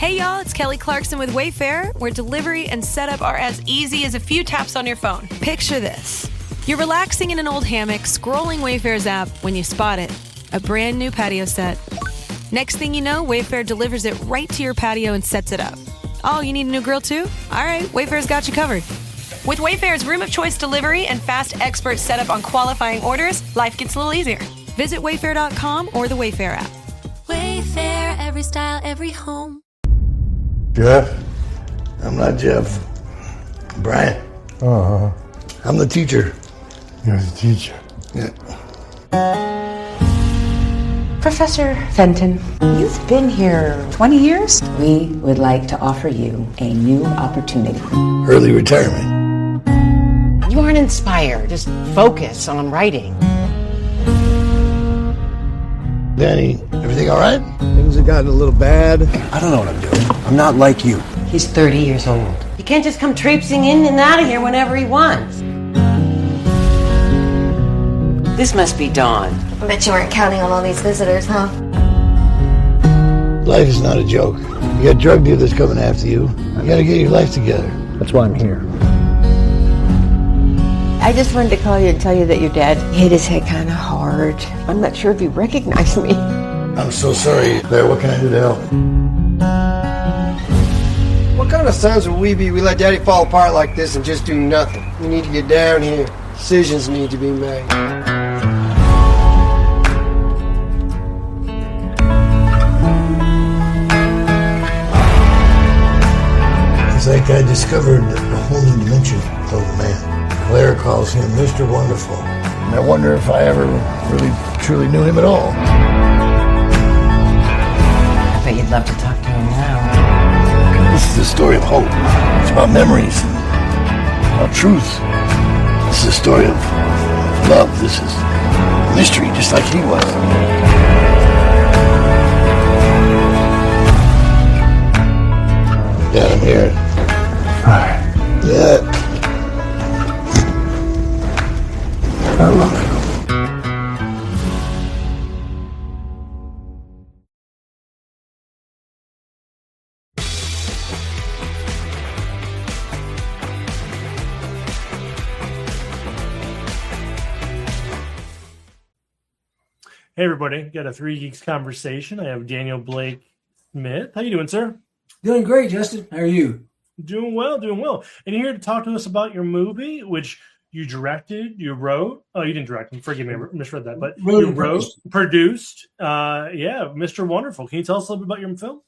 Hey y'all, it's Kelly Clarkson with Wayfair, where delivery and setup are as easy as a few taps on your phone. Picture this. You're relaxing in an old hammock, scrolling Wayfair's app when you spot it. A brand new patio set. Next thing you know, Wayfair delivers it right to your patio and sets it up. Oh, you need a new grill too? All right, Wayfair's got you covered. With Wayfair's room of choice delivery and fast expert setup on qualifying orders, life gets a little easier. Visit wayfair.com or the Wayfair app. Wayfair, every style, every home. Jeff? I'm not Jeff. Brian. Uh-huh. I'm the teacher. You're the teacher. Yeah. Professor Fenton, you've been here 20 years. We would like to offer you a new opportunity. Early retirement. You aren't inspired. Just focus on writing. Danny, everything all right? Things have gotten a little bad. I don't know what I'm doing. I'm not like you. He's 30 years old. He can't just come traipsing in and out of here whenever he wants. This must be Dawn. I bet you weren't counting on all these visitors, huh? Life is not a joke. You got drug dealers coming after you. You gotta get your life together. That's why I'm here. I just wanted to call you and tell you that your dad hit his head kind of hard. I'm not sure if he recognized me. I'm so sorry, Claire. What can I do to help? What kind of sons would we be? We let Daddy fall apart like this and just do nothing. We need to get down here. Decisions need to be made. It's like I discovered a whole new dimension of the man. Claire calls him Mr. Wonderful. And I wonder if I ever really, truly knew him at all. I bet you'd love to talk to him now. This is the story of hope. It's about memories and about truth. This is a story of love. This is mystery, just like he was. Dad, I'm here. Hi. Yeah. I love you. Hey everybody, got a Three Geeks conversation. I have Daniel Blake Smith. How you doing, sir? Doing great, Justin. How are you? Doing well, doing well. And you're here to talk to us about your movie, which you directed, you wrote. Oh, you didn't direct. Forgive me, I misread that. But you wrote, produced. Mr. Wonderful. Can you tell us a little bit about your film?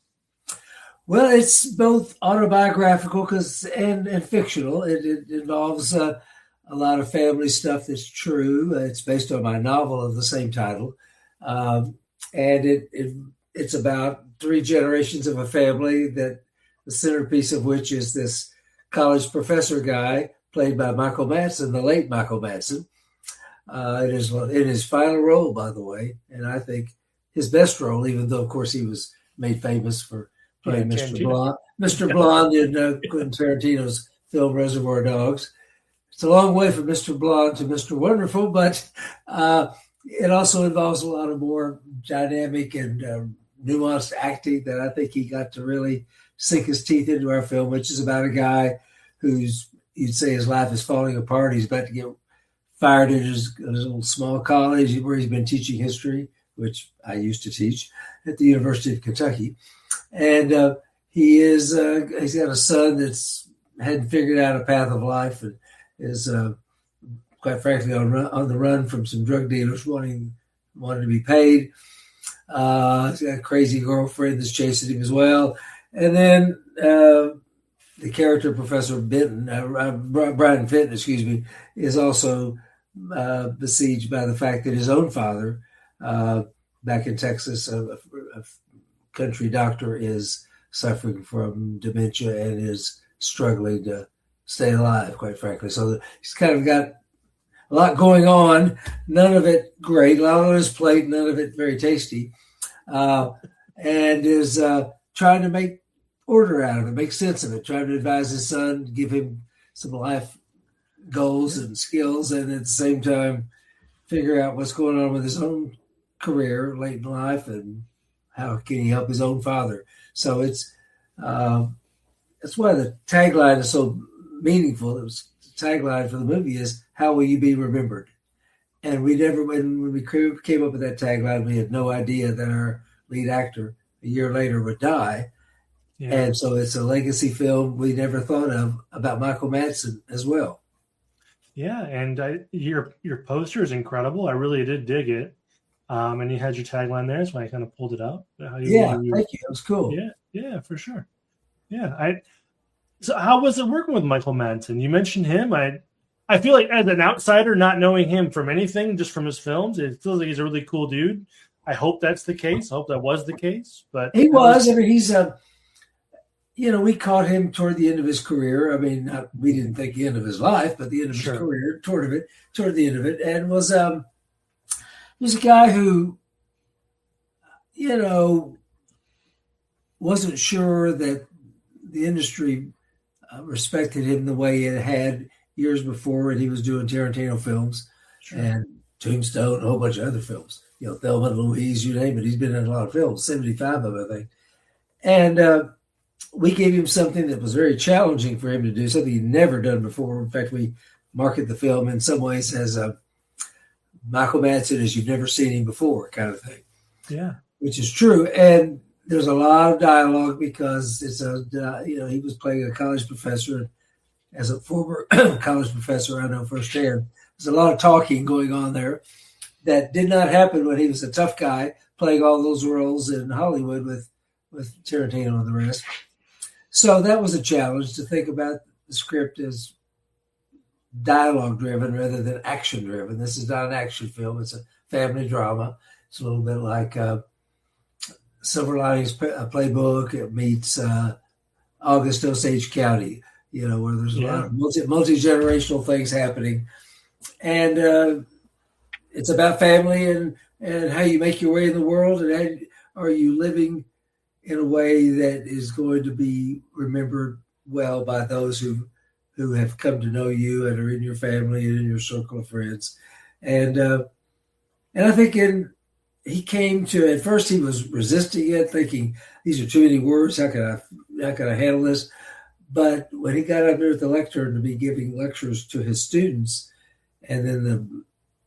Well, it's both autobiographical and fictional. It involves a lot of family stuff that's true. It's based on my novel of the same title. And it's about three generations of a family, that the centerpiece of which is this college professor guy played by Michael Madsen, the late Michael Madsen. It is in his final role, by the way, and I think his best role, even though, of course, he was made famous for playing Mr. Blonde. Mr. Blonde in Quentin Tarantino's film Reservoir Dogs. It's a long way from Mr. Blonde to Mr. Wonderful, but it also involves a lot of more dynamic and nuanced acting that I think he got to really sink his teeth into our film, which is about a guy who's, you'd say his life is falling apart. He's about to get fired at his little small college where he's been teaching history, which I used to teach at the University of Kentucky. And he's got a son that's hadn't figured out a path of life and is quite frankly on the run from some drug dealers wanting to be paid. He's got a crazy girlfriend that's chasing him as well. And then the character Professor Benton, Brian Fenton, is also besieged by the fact that his own father, back in Texas, a country doctor, is suffering from dementia and is struggling to stay alive, quite frankly. So he's kind of got a lot going on, none of it great, a lot on his plate, none of it very tasty, and is trying to make order out of it, make sense of it, trying to advise his son, give him some life goals and skills, and at the same time figure out what's going on with his own career late in life and how can he help his own father. So it's That's why the tagline is so meaningful. It was the tagline for the movie is "How will you be remembered?" And we never, when we came up with that tagline, we had no idea that our lead actor a year later would die. Yeah. And so it's a legacy film we never thought of about Michael Madsen as well. Yeah, and your poster is incredible. I really did dig it. And you had your tagline there, so I kind of pulled it up. Thank you. It was cool. Yeah, for sure. Yeah, so how was it working with Michael Madsen? You mentioned him. I feel like as an outsider, not knowing him from anything, just from his films, it feels like he's a really cool dude. I hope that's the case. I hope that was the case. But he was. I mean, he's we caught him toward the end of his career. I mean, we didn't think the end of his life, but the end of his career, toward the end of it, and was a guy who, wasn't sure that the industry respected him the way it had years before, and he was doing Tarantino films and Tombstone, and a whole bunch of other films. Thelma and Louise, you name it. He's been in a lot of films, 75 of them, I think. And we gave him something that was very challenging for him to do, something he'd never done before. In fact, we market the film in some ways as Michael Madsen as you've never seen him before kind of thing. Yeah. Which is true. And there's a lot of dialogue because it's he was playing a college professor. As a former college professor, I know firsthand, there's a lot of talking going on there that did not happen when he was a tough guy playing all those roles in Hollywood with Tarantino and the rest. So that was a challenge to think about the script as dialogue driven rather than action driven. This is not an action film. It's a family drama. It's a little bit like Silver Linings Playbook. It meets August Osage County, where there's a lot of multi-generational things happening. And it's about family and how you make your way in the world and how are you living in a way that is going to be remembered well by those who have come to know you and are in your family and in your circle of friends. And I think he came to, at first he was resisting it, thinking these are too many words. How can I handle this? But when he got up there at the lectern to be giving lectures to his students, and then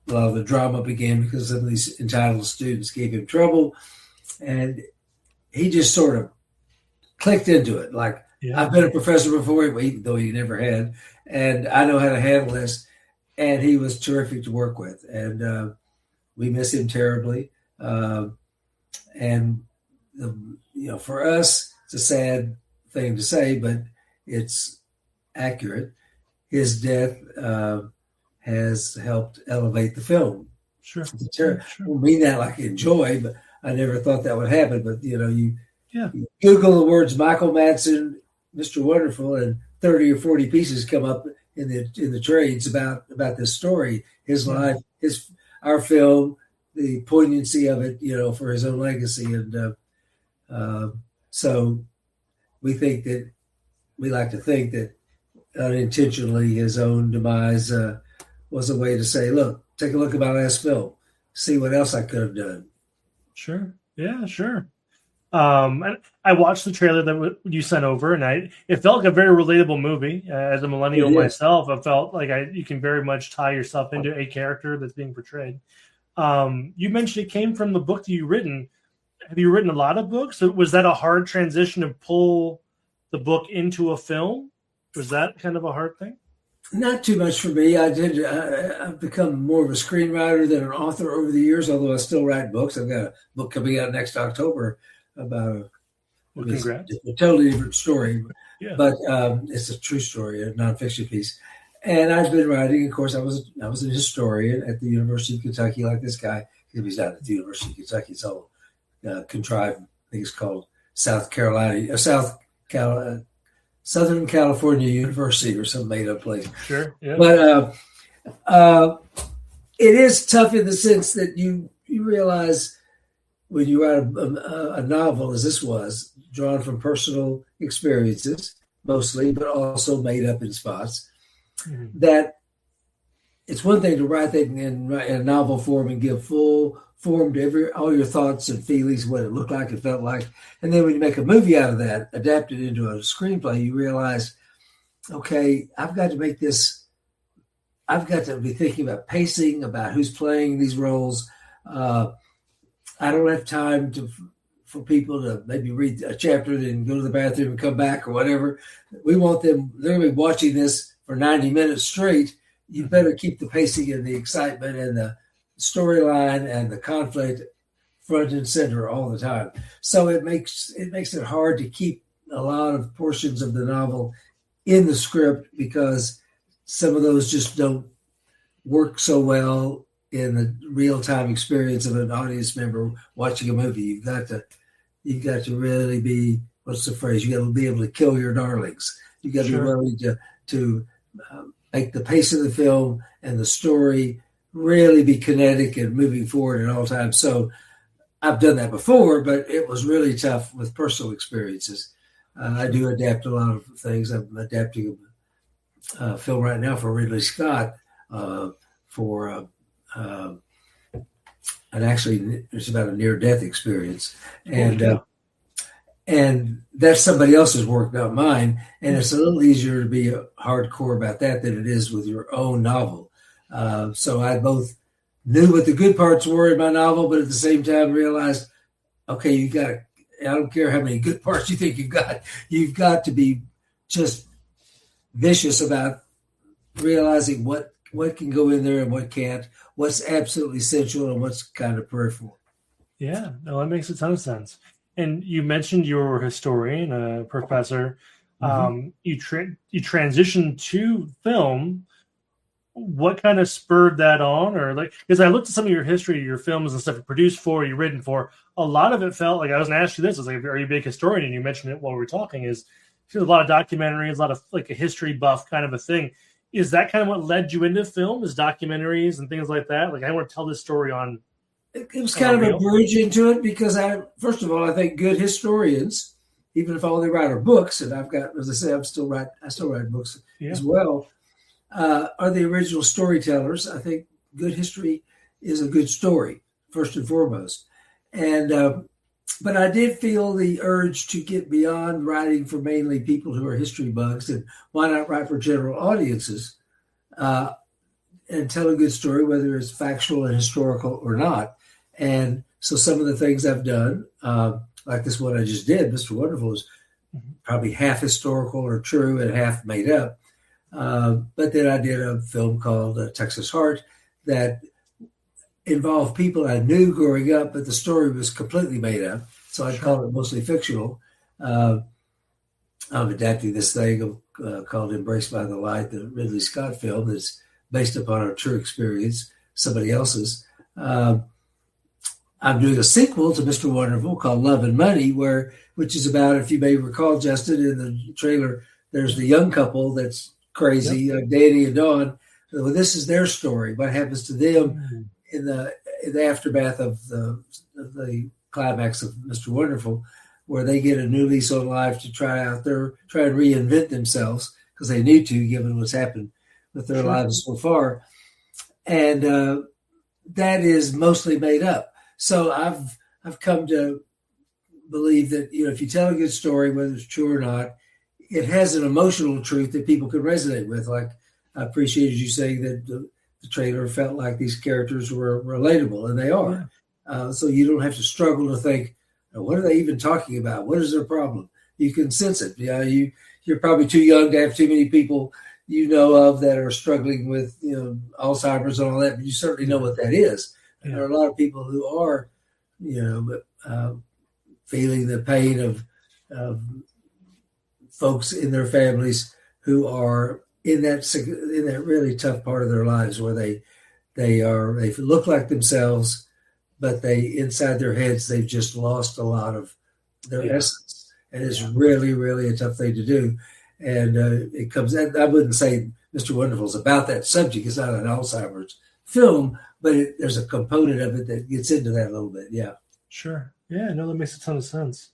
a lot of the drama began because some of these entitled students gave him trouble, and he just sort of clicked into it. Like, I've been a professor before, even though he never had, and I know how to handle this. And he was terrific to work with, and we miss him terribly. And for us, it's a sad thing to say, but it's accurate. His death has helped elevate the film. Sure. I don't mean that like enjoy, but I never thought that would happen. But you Google the words Michael Madsen, Mr. Wonderful, and 30 or 40 pieces come up in the trades about this story, his life, our film, the poignancy of it, for his own legacy. And so we like to think that unintentionally his own demise was a way to say, look, take a look at my last film, see what else I could have done. Sure. Yeah, sure. And I watched the trailer that you sent over, and it felt like a very relatable movie. As a millennial myself, I felt like you can very much tie yourself into a character that's being portrayed. You mentioned it came from the book that you've written. Have you written a lot of books? Was that a hard transition to pull the book into a film? Was that kind of a hard thing? Not too much for me. I've become more of a screenwriter than an author over the years, although I still write books. I've got a book coming out next October about a totally different story. But it's a true story, a nonfiction piece. And I've been writing. Of course, I was a historian at the University of Kentucky, like this guy. He's not at the University of Kentucky. It's all contrived. I think it's called Southern California University or some made-up place. Sure. Yeah. But it is tough in the sense that you realize when you write a novel, as this was, drawn from personal experiences mostly, but also made up in spots, that it's one thing to write that in a novel form and give full form to all your thoughts and feelings, what it looked like, it felt like. And then when you make a movie out of that, adapt it into a screenplay, you realize, okay, I've got to make this, I've got to be thinking about pacing, about who's playing these roles. I don't have time for people to maybe read a chapter, then go to the bathroom and come back or whatever. We want them, they're going to be watching this for 90 minutes straight. You better keep the pacing and the excitement and the storyline and the conflict front and center all the time. So it makes it hard to keep a lot of portions of the novel in the script because some of those just don't work so well in the real-time experience of an audience member watching a movie. You've got to really be, what's the phrase? You got to be able to kill your darlings. You got to be willing to make the pace of the film and the story really be kinetic and moving forward at all times. So I've done that before, but it was really tough with personal experiences. I do adapt a lot of things. I'm adapting a film right now for Ridley Scott and actually it's about a near-death experience. And that's somebody else's work, not mine. And it's a little easier to be hardcore about that than it is with your own novel. So I both knew what the good parts were in my novel, but at the same time realized, okay, I don't care how many good parts you think you've got to be just vicious about realizing what can go in there and what can't, what's absolutely essential and what's kind of peripheral. Yeah, no, that makes a ton of sense. And you mentioned you're a historian, a professor. Mm-hmm. You transitioned to film. What kind of spurred that on? Or because I looked at some of your history, your films and stuff you produced for, you've written for, a lot of it felt like, I was going to ask you this, I was like, are you a big historian? And you mentioned it while we were talking, there's a lot of documentaries, a lot of like a history buff kind of a thing. Is that kind of what led you into film, is documentaries and things like that? Like, I want to tell this story on. It was kind of a bridge into it because first of all, I think good historians, even if all they write are books, and I've got, as I say, I still write books as well, are the original storytellers. I think good history is a good story, first and foremost. And, but I did feel the urge to get beyond writing for mainly people who are history bugs, and why not write for general audiences and tell a good story, whether it's factual and historical or not. And so some of the things I've done, like this one I just did, Mr. Wonderful, is probably half historical or true and half made up. But then I did a film called Texas Heart that involved people I knew growing up, but the story was completely made up. So I call it mostly fictional. I'm adapting this thing called Embraced by the Light, the Ridley Scott film that's based upon a true experience, somebody else's. I'm doing a sequel to Mr. Wonderful called Love and Money, which is about, if you may recall, Justin, in the trailer, there's the young couple that's crazy, Danny and Dawn. Well, this is their story. What happens to them in the aftermath of the climax of Mr. Wonderful, where they get a new lease on life to try and reinvent themselves because they need to, given what's happened with their lives so far. And that is mostly made up. So I've come to believe that, if you tell a good story, whether it's true or not, it has an emotional truth that people can resonate with. Like, I appreciated you saying that the trailer felt like these characters were relatable, and they are. Yeah. So you don't have to struggle to think, what are they even talking about? What is their problem? You can sense it. You're probably too young to have too many people you know of that are struggling with Alzheimer's and all that, but you certainly know what that is. And there are a lot of people who are, feeling the pain of folks in their families who are in that really tough part of their lives where they look like themselves, but inside their heads they've just lost a lot of their essence, and it's really, really a tough thing to do. And it comes. I wouldn't say Mr. Wonderful is about that subject. It's not an Alzheimer's film, but there's a component of it that gets into that a little bit. Yeah. Sure. Yeah. No, that makes a ton of sense.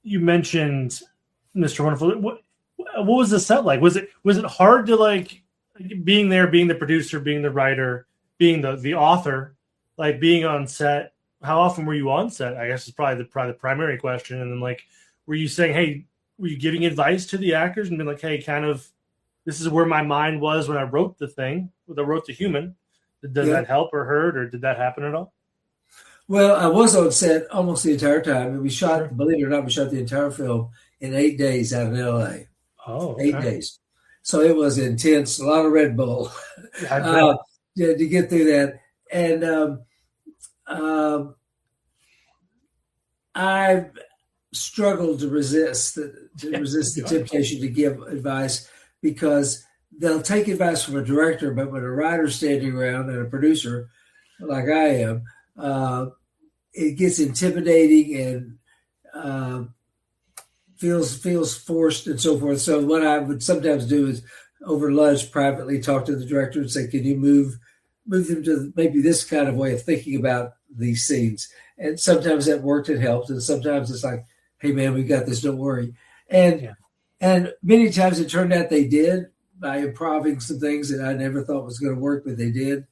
You mentioned Mr. Wonderful. What was the set like? Was it hard to being there, being the producer, being the writer, being the author, like being on set. How often were you on set? I guess is probably the primary question. And then like, were you saying, hey, were you giving advice to the actors and being like, hey, kind of, this is where my mind was when I wrote the thing, when I wrote the human. Does that help or hurt, or did that happen at all? Well, I was on set almost the entire time. And we shot, believe it or not, we shot the entire film in 8 days out in LA. Oh, okay. 8 days. So it was intense, a lot of Red Bull to get through that. And I struggled to resist the temptation to give advice, because they'll take advice from a director, but when a writer's standing around and a producer like I am, it gets intimidating and feels forced and so forth. So what I would sometimes do is over lunch privately talk to the director and say, can you move them to maybe this kind of way of thinking about these scenes? And sometimes that worked and helped. And sometimes it's like, hey man, we got this, don't worry. And many times it turned out they did, by improving some things that I never thought was going to work, but they did.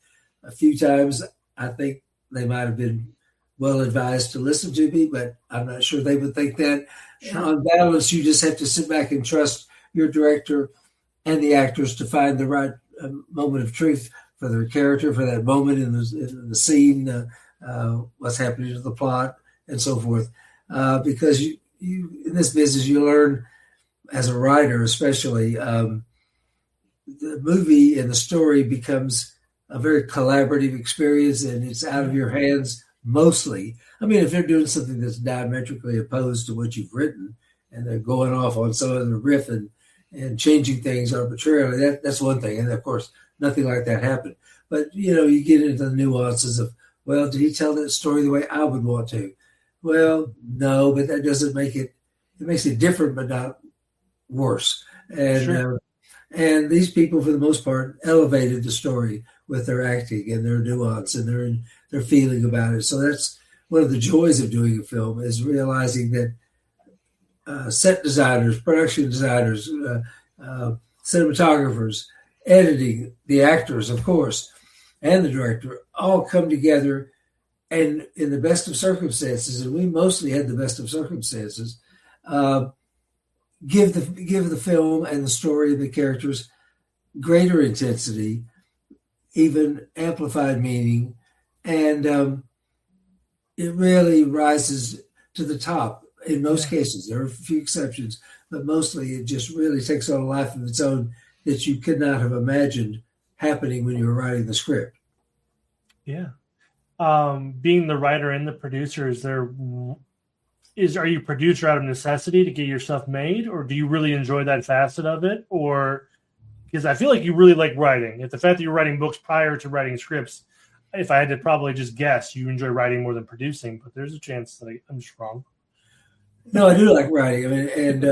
A few times I think they might have been well advised to listen to me, but I'm not sure they would think that. Sure. On balance, you just have to sit back and trust your director and the actors to find the right moment of truth for their character, for that moment in the scene, what's happening to the plot, and so forth. Because you in this business, you learn as a writer, especially, the movie and the story becomes a very collaborative experience, and it's out of your hands mostly. I mean, if they're doing something that's diametrically opposed to what you've written and they're going off on some other riff and changing things arbitrarily, that's one thing. And of course, nothing like that happened. But, you get into the nuances of, well, did he tell that story the way I would want to? Well, no, but that doesn't make it makes it different, but not worse. And, sure. And these people, for the most part, elevated the story with their acting and their nuance and their feeling about it. So that's one of the joys of doing a film, is realizing that set designers, production designers, cinematographers, editing, the actors, of course, and the director all come together, and in the best of circumstances, and we mostly had the best of circumstances, give the film and the story of the characters greater intensity, even amplified meaning, and it really rises to the top in most cases. There are a few exceptions, but mostly it just really takes on a life of its own that you could not have imagined happening when you were writing the script. Yeah. Being the writer and the producer, are you a producer out of necessity to get your stuff made, or do you really enjoy that facet of it? Or because I feel like you really like writing. If the fact that you're writing books prior to writing scripts, if I had to probably just guess, you enjoy writing more than producing, but there's a chance that I'm just wrong. No, I do like writing. I mean, and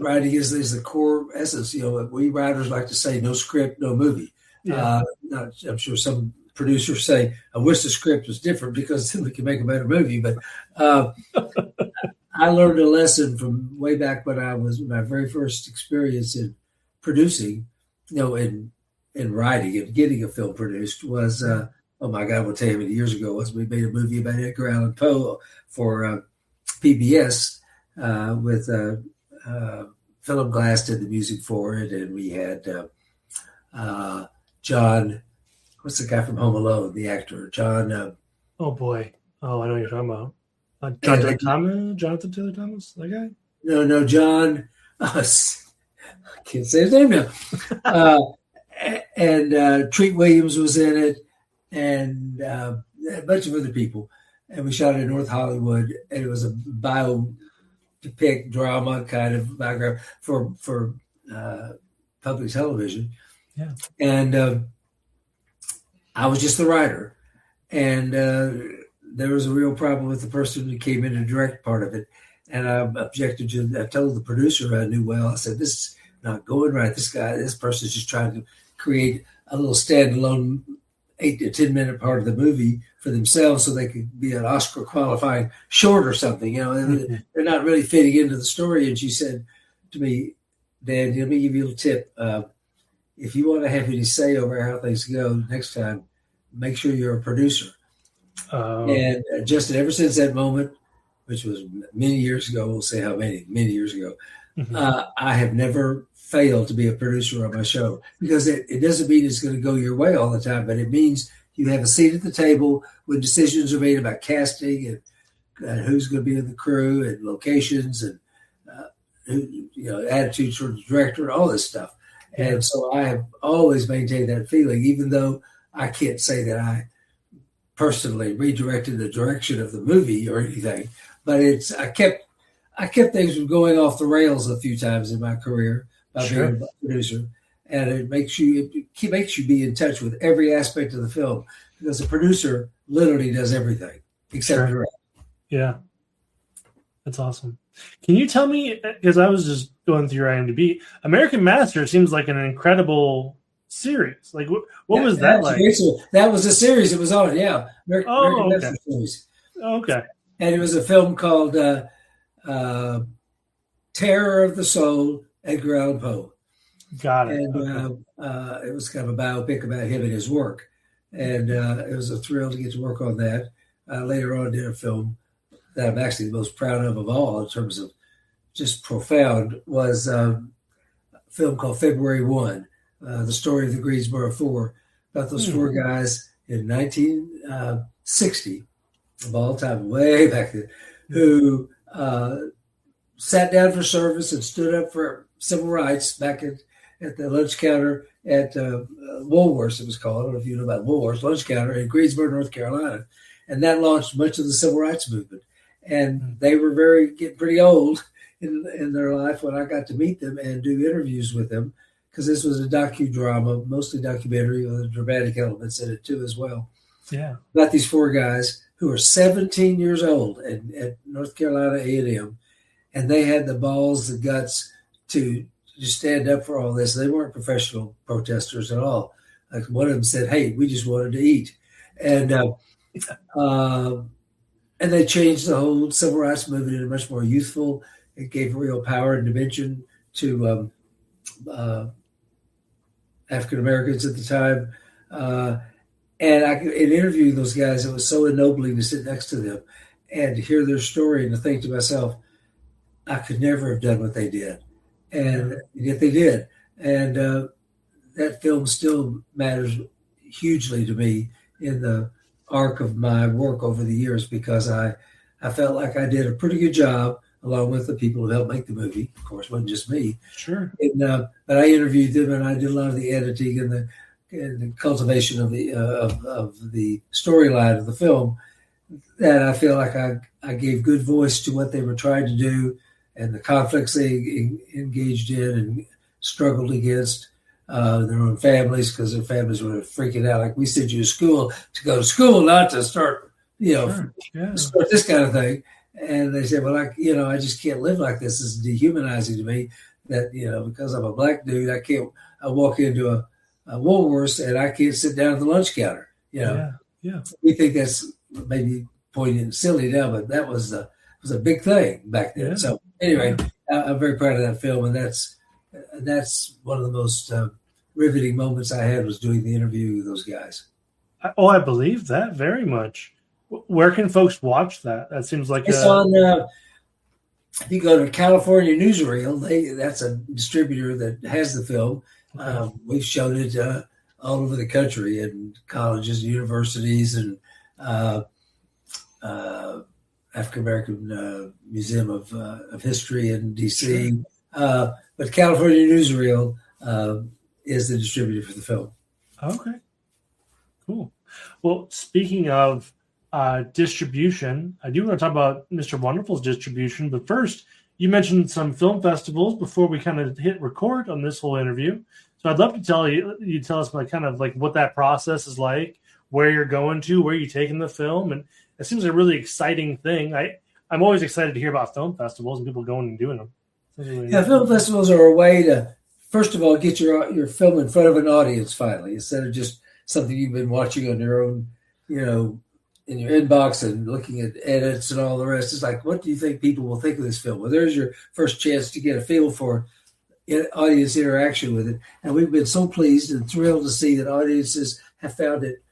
writing is the core essence. We writers like to say, no script, no movie. Yeah. I'm sure some producers say, I wish the script was different because then we can make a better movie. But I learned a lesson from way back when my very first experience in producing, in writing and getting a film produced was, oh my God, I'll tell you how many years ago it was. We made a movie about Edgar Allan Poe for PBS with Philip Glass did the music for it. And we had John, what's the guy from Home Alone, the actor? John. Oh, boy. Oh, I know what you're talking about. Jonathan Taylor Thomas, that guy? No, John. I can't say his name now. And Treat Williams was in it, and a bunch of other people. And we shot it in North Hollywood, and it was a biopic drama kind of background for public television. Yeah. And I was just the writer, and there was a real problem with the person who came in to direct part of it. And I objected to, I told the producer I knew well, I said, this is not going right. This person's just trying to create a little standalone 8 to 10 minute part of the movie for themselves so they could be an Oscar qualifying short or something. They're not really fitting into the story. And she said to me, Dan, let me give you a little tip. if you want to have any say over how things go next time, make sure you're a producer. And just ever since that moment, which was many years ago, we'll say how many years ago, I have never failed to be a producer on my show, because it doesn't mean it's going to go your way all the time, but it means you have a seat at the table when decisions are made about casting and who's going to be in the crew and locations and attitudes from the director and all this stuff. And so I have always maintained that feeling, even though I can't say that I personally redirected the direction of the movie or anything, but I kept things from going off the rails a few times in my career by being a producer, and it makes you be in touch with every aspect of the film, because a producer literally does everything except direct. Yeah, that's awesome. Can you tell me, because I was just going through your IMDb, American Master seems like an incredible series. Like, what was that like? That was a series it was on, yeah. American Master series. Okay. And it was a film called Terror of the Soul, Edgar Allan Poe. Got it. And it was kind of a biopic about him and his work. And it was a thrill to get to work on that. Later on, did a film that I'm actually the most proud of all in terms of just profound, was a film called February 1, the story of the Greensboro Four, about those four guys in 1960, of all time, way back then, who sat down for service and stood up for civil rights back at the lunch counter at Woolworths, it was called. I don't know if you know about Woolworths, lunch counter in Greensboro, North Carolina. And that launched much of the civil rights movement. And they were getting pretty old in their life when I got to meet them and do interviews with them, because this was a docudrama, mostly documentary with dramatic elements in it too as well. Yeah. About these four guys who were 17 years old at North Carolina A&M, and they had the balls, the guts to stand up for all this. They weren't professional protesters at all. Like one of them said, "Hey, we just wanted to eat." And they changed the whole civil rights movement into much more youthful. It gave real power and dimension to African Americans at the time. And in interviewing those guys, it was so ennobling to sit next to them and to hear their story and to think to myself, I could never have done what they did. And yet they did. And that film still matters hugely to me in the arc of my work over the years, because I felt like I did a pretty good job, along with the people who helped make the movie. Of course, it wasn't just me. Sure. And, but I interviewed them, and I did a lot of the editing and the cultivation of the storyline of the film. That I feel like I gave good voice to what they were trying to do and the conflicts they engaged in and struggled against. Their own families, because their families were freaking out. Like, we sent you to go to school, not to start, start this kind of thing. And they said, well, I just can't live like this. It's dehumanizing to me that, because I'm a black dude, I walk into a Woolworths and I can't sit down at the lunch counter. Yeah. We think that's maybe poignant and silly now, but that was a big thing back then. Yeah. So anyway, I'm very proud of that film, and that's one of the most riveting moments I had, was doing the interview with those guys. Oh, I believe that very much. Where can folks watch that? That seems like it's on. If you go to California Newsreel, that's a distributor that has the film. Okay. We've shown it all over the country in colleges, universities, and African American Museum of History in D.C. Sure. But California Newsreel is the distributor for the film. Okay, cool. Well, speaking of distribution, I do want to talk about Mr. Wonderful's distribution. But first, you mentioned some film festivals before we kind of hit record on this whole interview. So I'd love to tell us what that process is like, where you're going to, where you're taking the film. And it seems a really exciting thing. I'm always excited to hear about film festivals and people going and doing them. Really film festivals are a way to, first of all, get your film in front of an audience finally, instead of just something you've been watching on your own, in your inbox and looking at edits and all the rest. It's like, what do you think people will think of this film? Well, there's your first chance to get a feel for audience interaction with it. And we've been so pleased and thrilled to see that audiences have found it,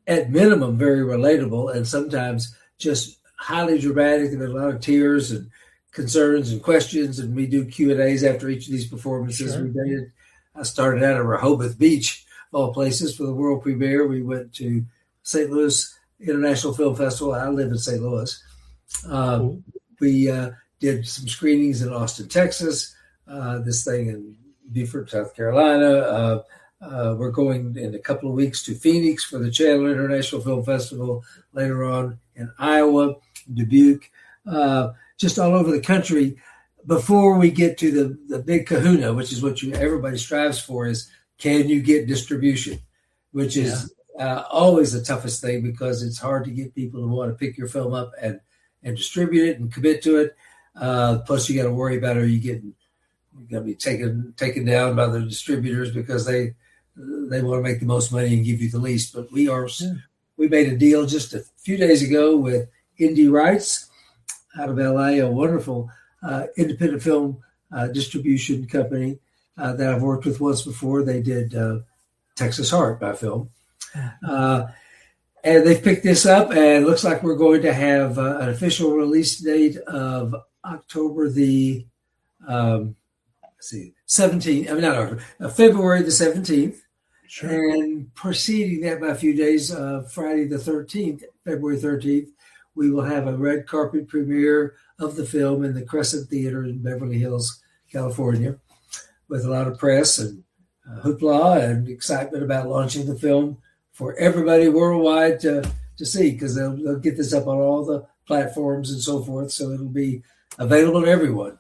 at minimum, very relatable, and sometimes just highly dramatic. There have been a lot of tears and concerns and questions, and we do Q&As after each of these performances. Sure. I started out at Rehoboth Beach, of all places, for the world premiere. We went to St. Louis International Film Festival. I live in St. Louis. Cool. We did some screenings in Austin, Texas, this thing in Beaufort, South Carolina. We're going in a couple of weeks to Phoenix for the Chandler International Film Festival, later on in Iowa, Dubuque, just all over the country. Before we get to the big kahuna, which is what everybody strives for, is can you get distribution, which is always the toughest thing, because it's hard to get people to want to pick your film up and distribute it and commit to it. Plus, you got to worry about you got to be taken down by the distributors because they want to make the most money and give you the least. But we made a deal just a few days ago with Indie Rights out of LA, a wonderful independent film distribution company that I've worked with once before. They did Texas Heart, my film. And they've picked this up, and it looks like we're going to have an official release date of October the 17th. I mean, not October, February the 17th. Sure. And preceding that by a few days, Friday the 13th, February 13th, we will have a red carpet premiere of the film in the Crescent Theater in Beverly Hills, California, with a lot of press and hoopla and excitement about launching the film for everybody worldwide to see, because they'll get this up on all the platforms and so forth, so it'll be available to everyone.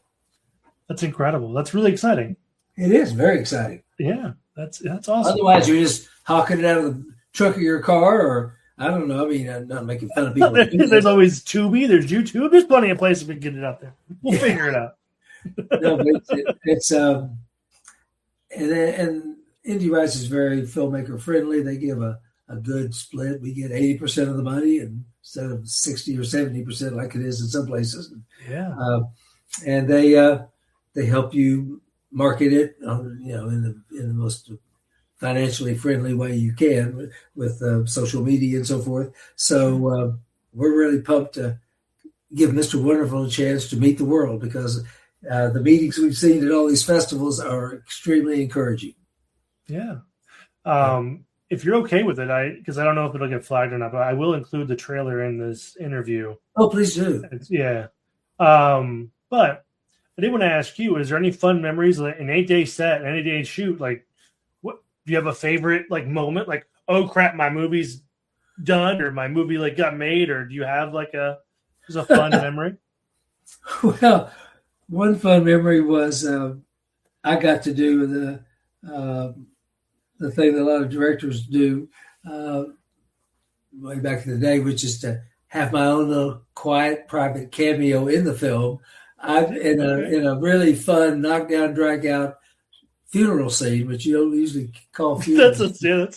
That's incredible. That's really exciting. It is very exciting. Yeah, that's awesome. Otherwise, you're just hawking it out of the trunk of your car, or I don't know. I mean, I'm not making fun of people. There's always Tubi. There's YouTube. There's plenty of places we can get it out there. We'll figure it out. No, but it's and Indie Rights is very filmmaker friendly. They give a good split. We get 80% of the money instead of 60 or 70% like it is in some places. Yeah, and they help you market it, in the most financially friendly way you can with social media and so forth. So we're really pumped to give Mr. Wonderful a chance to meet the world, because the meetings we've seen at all these festivals are extremely encouraging. Yeah. If you're okay with it, because I don't know if it'll get flagged or not, but I will include the trailer in this interview. Oh, please do. But I did want to ask you, is there any fun memories, like an 8-day set, an 8-day shoot? Like, what do you have a favorite moment? Like, oh crap, my movie's done, or my movie got made, or do you have a fun memory? Well, one fun memory was I got to do the thing that a lot of directors do way back in the day, which is to have my own little quiet, private cameo in the film. In a really fun knockdown, drag out funeral scene, which you don't usually call funeral. That's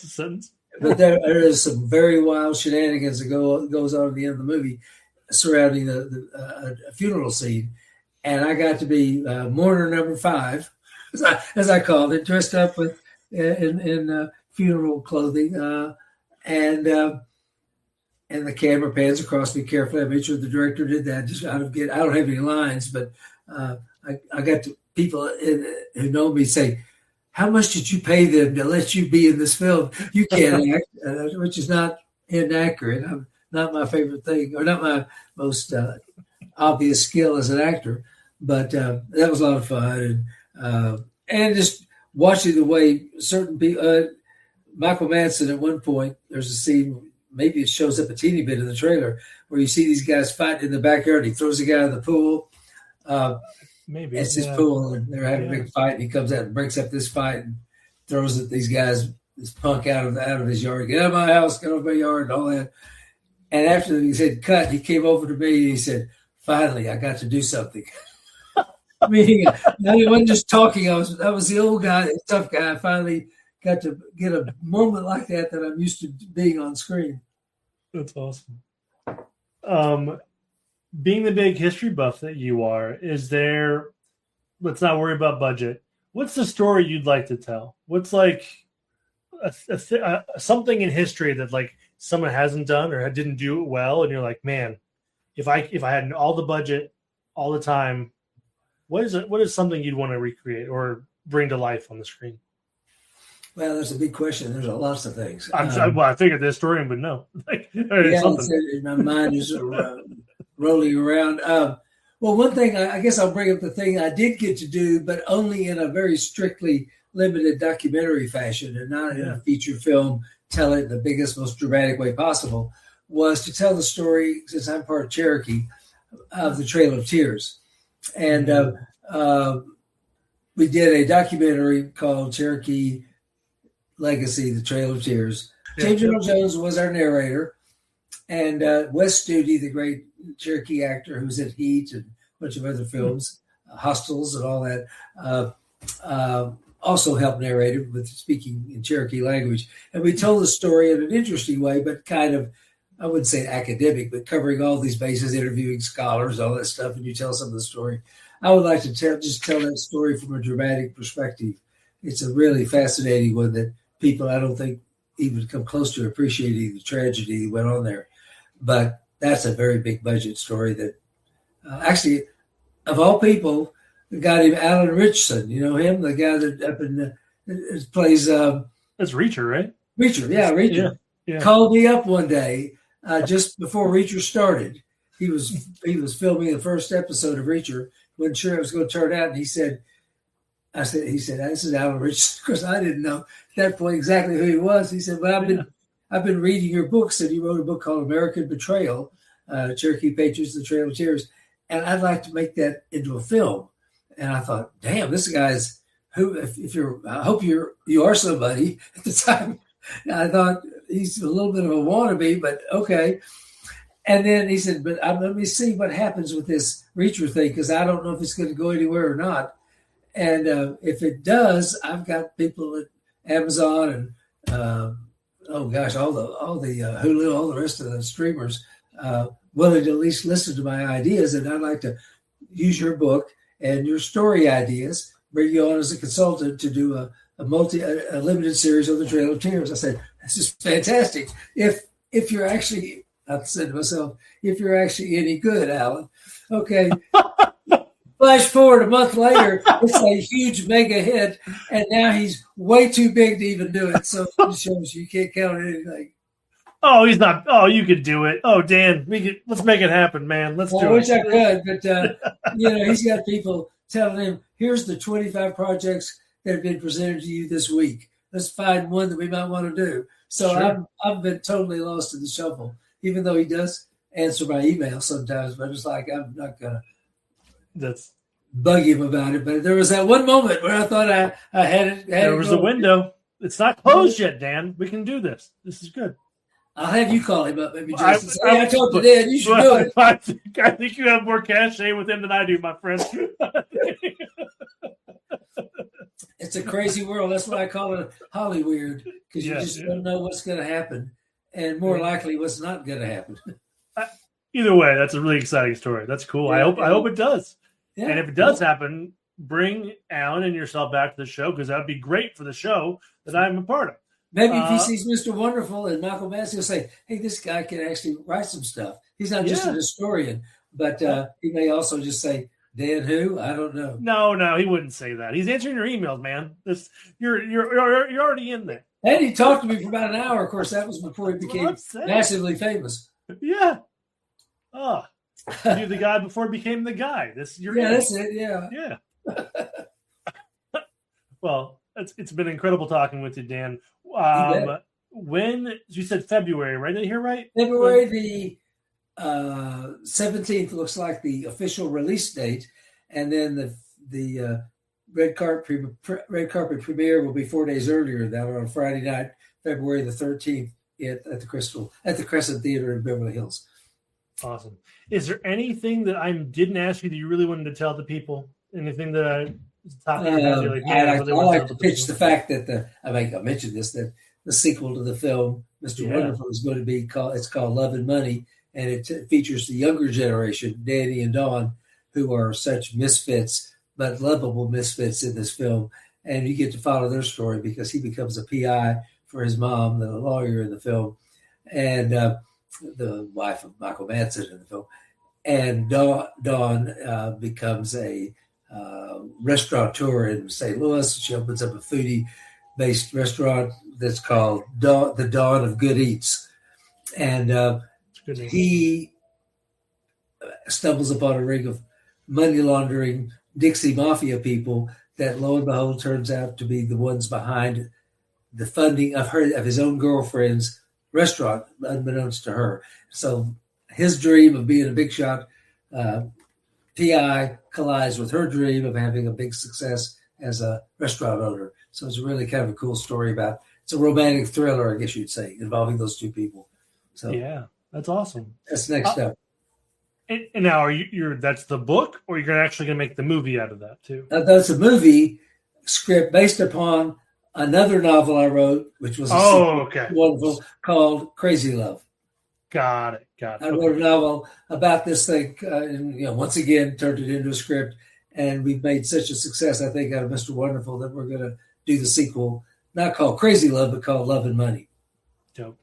a sentence. But there is some very wild shenanigans that goes on at the end of the movie surrounding a funeral scene, and I got to be mourner number 5, as I called it, dressed up in funeral clothing, and the camera pans across me carefully. I made sure the director did that. I don't have any lines, but I got to people who know me say, "How much did you pay them to let you be in this film? You can't act," which is not inaccurate. Not my favorite thing, or not my most obvious skill as an actor. But that was a lot of fun, and just watching the way certain people. Michael Madsen, at one point, there's a scene. Maybe it shows up a teeny bit in the trailer where you see these guys fighting in the backyard. He throws a guy in the pool. Maybe it's his pool, and they're having a big fight. And he comes out and breaks up this fight and throws at these guys, this punk out of his yard. Get out of my house, get out of my yard, and all that. And after he said cut, he came over to me and he said, "Finally, I got to do something." Meaning, I wasn't just talking. I was the old guy, the tough guy. I finally got to get a moment like that I'm used to being on screen. That's awesome. Being the big history buff that you are, is there, let's not worry about budget, What's the story you'd like to tell? What's like something in history that like someone hasn't done or didn't do it well, and you're like, man, if I had all the budget, all the time, what is something you'd want to recreate or bring to life on the screen? Well, that's a big question. There's lots of things. I figured the historian would know. My mind is rolling around. Well, one thing, I guess I'll bring up the thing I did get to do, but only in a very strictly limited documentary fashion and not in a feature film, tell it in the biggest, most dramatic way possible, was to tell the story, since I'm part Cherokee, of the Trail of Tears. And we did a documentary called Cherokee Legacy, The Trail of Tears. James Earl Jones was our narrator. And Wes Studi, the great Cherokee actor who was in Heat and a bunch of other films, Hostiles and all that, also helped narrate it with speaking in Cherokee language. And we told the story in an interesting way, but kind of, I wouldn't say academic, but covering all these bases, interviewing scholars, all that stuff, and you tell some of the story. I would like to tell that story from a dramatic perspective. It's a really fascinating one that people, I don't think, even come close to appreciating the tragedy that went on there. But that's a very big budget story that actually, of all people, the guy named Alan Richardson, you know him, the guy that up in plays. That's Reacher, right? Reacher, yeah, Reacher. Yeah. Called me up one day just before Reacher started. He was filming the first episode of Reacher. Wasn't sure it was going to turn out, and he said, "This is Alan Richardson." Of course, I didn't know at that point exactly who he was. He said, "Well, I've been reading your books, and you wrote a book called American Betrayal, Cherokee Patriots, The Trail of Tears, and I'd like to make that into a film." And I thought, damn, this guy's who, I hope you are somebody at the time. I thought he's a little bit of a wannabe, but okay. And then he said, but let me see what happens with this Reacher thing, because I don't know if it's going to go anywhere or not. And if it does, I've got people at Amazon and all the Hulu, all the rest of the streamers willing to at least listen to my ideas. And I'd like to use your book and your story ideas, bring you on as a consultant to do a limited series on the Trail of Tears. I said, this is fantastic. If you're actually, I said to myself, if you're actually any good, Alan. Okay. Flash forward a month later, it's a huge mega hit, and now he's way too big to even do it. So it shows you can't count on anything. Oh, he's not. Oh, you could do it. Oh, Dan, let's make it happen, man. Let's do it. I wish I could, but he's got people telling him, "Here's the 25 projects that have been presented to you this week. Let's find one that we might want to do." So sure. I've been totally lost in the shuffle, even though he does answer my email sometimes. But it's like I'm not gonna bug him about it. But there was that one moment where I thought I had it. There was a window. It's not closed yet, Dan. We can do this. This is good. I'll have you call him up, maybe. Jason. I talked to Dan. You should do it. I think you have more cachet with him than I do, my friend. It's a crazy world. That's why I call it Hollyweird, because you just don't know what's going to happen, and more likely what's not going to happen. Either way, that's a really exciting story. That's cool. I hope it does. Yeah. And if it does happen, bring Alan and yourself back to the show, because that would be great for the show that I'm a part of. Maybe if he sees Mr. Wonderful and Michael Madsen, he'll say, hey, this guy can actually write some stuff. He's not just a historian, but he may also just say, Dan who? I don't know. No, he wouldn't say that. He's answering your emails, man. You're already in there. And he talked to me for about an hour. Of course, that was before he became massively famous. Yeah. Oh, you're the guy before he became the guy. That's it. Yeah. Yeah. Well, it's been incredible talking with you, Dan. When you said February, right? Did I hear right? February the 17th looks like the official release date, and then the red carpet premiere will be 4 days earlier. That on Friday night, February the 13th, at the Crescent Theater in Beverly Hills. Awesome. Is there anything that I didn't ask you that you really wanted to tell the people? Anything that I was talking about? I like to pitch the fact that I mentioned this, that the sequel to the film, Mr. Wonderful, is going to be called Love and Money, and it features the younger generation, Danny and Dawn, who are such misfits but lovable misfits in this film. And you get to follow their story because he becomes a PI for his mom, the lawyer in the film, and the wife of Michael Madsen in the film. And Dawn becomes a restaurateur in St. Louis. She opens up a foodie-based restaurant that's called the Dawn of Good Eats. And he stumbles upon a ring of money laundering Dixie Mafia people that, lo and behold, turns out to be the ones behind the funding of his own girlfriend's restaurant, unbeknownst to her. So his dream of being a big shot PI collides with her dream of having a big success as a restaurant owner. So it's really kind of a cool story it's a romantic thriller, I guess you'd say, involving those two people. So yeah, that's awesome. That's next up. And now, are you're that's the book, or you're actually going to make the movie out of that too? That's a movie script based upon another novel I wrote, which was wonderful, called Crazy Love. Got it. I wrote a novel about this thing, and once again turned it into a script, and we've made such a success, I think, out of Mr. Wonderful that we're going to do the sequel, not called Crazy Love, but called Love and Money. Dope.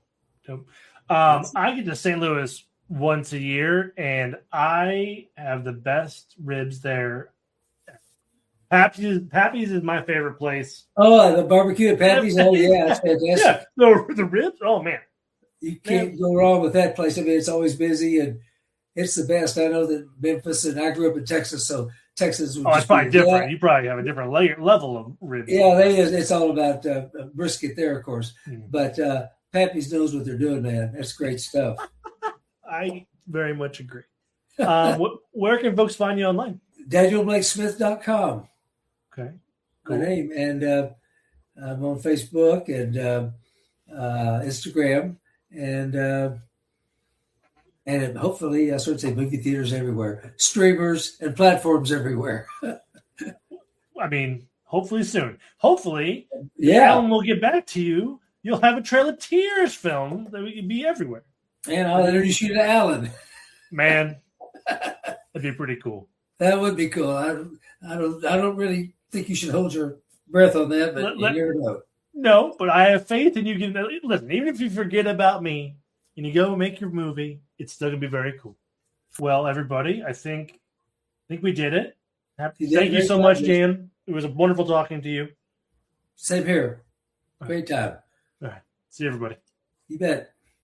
I get to St. Louis once a year, and I have the best ribs there. Pappy's is my favorite place. Oh, the barbecue at Pappy's? Oh, yeah, that's fantastic. Yeah, the ribs? Oh, man. You can't go wrong with that place. I mean, it's always busy, and it's the best. I know that Memphis, and I grew up in Texas, so Texas would it's probably different. You probably have a different level of ribs. Yeah, it's all about brisket there, of course. But Pappy's knows what they're doing, man. That's great stuff. I very much agree. Where can folks find you online? DanielBlakeSmith.com. Okay. Cool. My name. And I'm on Facebook and Instagram. And hopefully, I sort of say movie theaters everywhere, streamers and platforms everywhere. I mean, hopefully soon. Hopefully, Alan will get back to you. You'll have a Trail of Tears film that we can be everywhere. And I'll introduce you to Alan. Man, that'd be pretty cool. That would be cool. I don't really think you should hold your breath on that, but you never know. No, but I have faith in you. Listen, even if you forget about me and you go make your movie, it's still going to be very cool. Well, everybody, I think we did it. Thank you so much, Jan. It was wonderful talking to you. Same here. Great time. All right. See you, everybody. You bet.